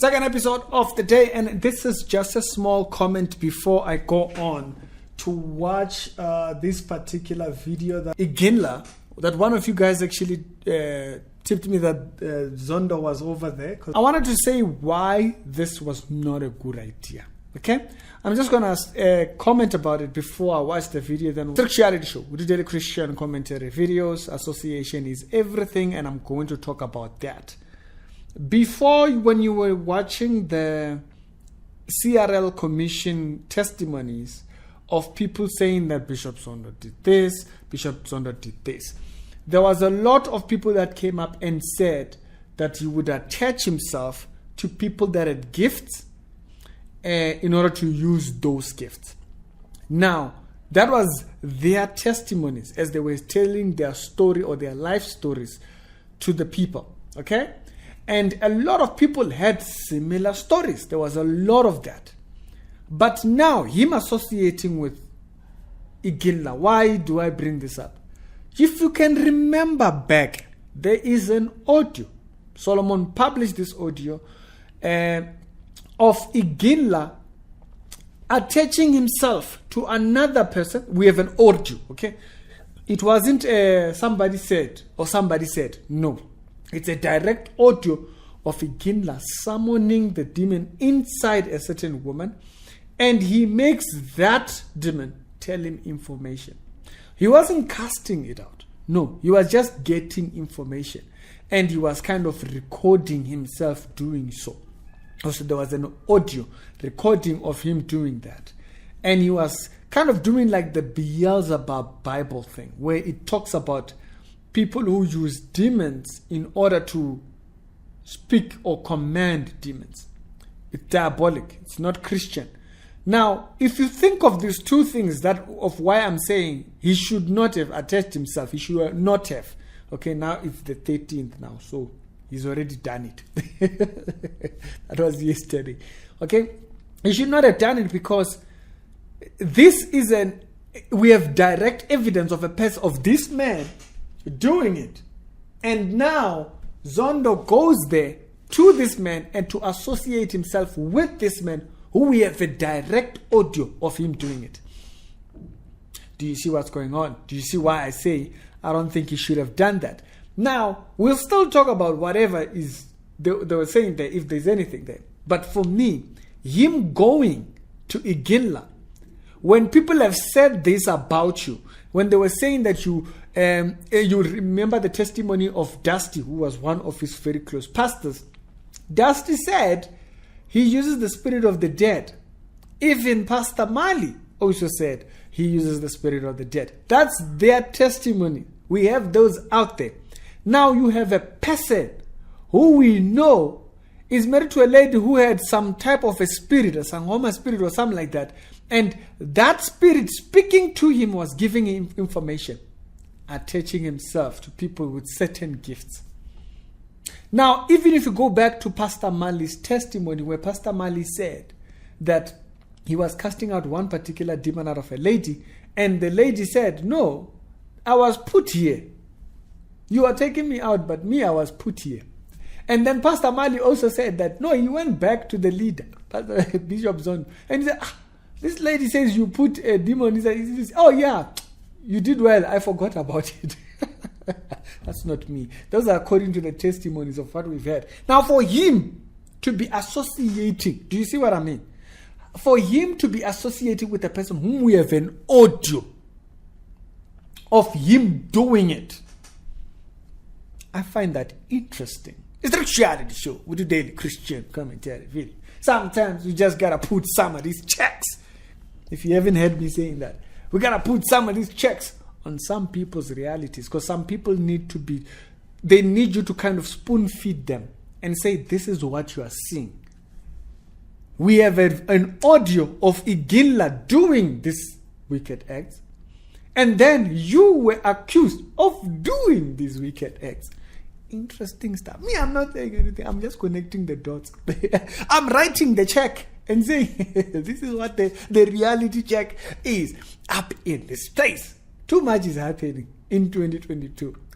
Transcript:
Second episode of the day, and this is just a small comment before I go on to watch this particular video that Ignla, that one of you guys actually tipped me that Zondo was over there. I wanted to say why this was not a good idea. Okay, I'm just gonna comment about it before I watch the video. Then Reality Show, we do daily Christian commentary videos. Association is everything, and I'm going to talk about that. Before, when you were watching the CRL Commission testimonies of people saying that Bishop Zondo did this, Bishop Zondo did this, there was a lot of people that came up and said that he would attach himself to people that had gifts in order to use those gifts. Now, that was their testimonies as they were telling their story or their life stories to the people, okay? And a lot of people had similar stories. There was a lot of that. But now, him associating with Ignla, why do I bring this up? If you can remember back, there is an audio. Solomon published this audio of Ignla attaching himself to another person. We have an audio, okay? It wasn't somebody said or somebody said. No. It's a direct audio of Ignla summoning the demon inside a certain woman, and he makes that demon tell him information. He wasn't casting it out. No, he was just getting information, and he was kind of recording himself doing so. Also, there was an audio recording of him doing that, and he was kind of doing like the Beelzebub Bible thing, where it talks about people who use demons in order to speak or command demons. It's diabolic. It's not Christian. Now, if you think of these two things, that of why I'm saying he should not have attached himself, he should not have. Okay, now it's the 13th now, so he's already done it. That was yesterday. Okay, he should not have done it because this is we have direct evidence of a person, of this man doing it. And now Zondo goes there to this man and to associate himself with this man who we have a direct audio of him doing it. Do you see what's going on? Do you see why I say I don't think he should have done that? Now, we'll still talk about whatever is they were saying there, if there's anything there. But for me, him going to Ignla, when people have said this about you, when they were saying that you remember the testimony of Dusty, who was one of his very close pastors. Dusty said he uses the spirit of the dead. Even Pastor Mali also said he uses the spirit of the dead. That's their testimony. We have those out there. Now you have a person who we know is married to a lady who had some type of a spirit, a Sangoma spirit or something like that. And that spirit speaking to him was giving him information, attaching himself to people with certain gifts. Now, even if you go back to Pastor Mali's testimony, where Pastor Mali said that he was casting out one particular demon out of a lady, and the lady said, "No, I was put here. You are taking me out, but me, I was put here." And then Pastor Mali also said that, no, he went back to the leader, Bishop Zondo, and he said, this lady says you put a demon. He said, "Oh yeah, you did well. I forgot about it." That's not me. Those are according to the testimonies of what we've heard. Now, for him to be associating, do you see what I mean? For him to be associating with a person whom we have an audio of him doing it, I find that interesting. It's the Reality Show. We do daily Christian commentary video. Sometimes we just gotta put some of these checks. If you haven't heard me saying that, we gotta put some of these checks on some people's realities, because some people need you to kind of spoon feed them and say, this is what you are seeing. We have an audio of Ignla doing this wicked acts, and then you were accused of doing these wicked acts. Interesting stuff. Me, I'm not saying anything. I'm just connecting the dots. I'm writing the check and saying, this is what the reality check is up in this place. Too much is happening in 2022.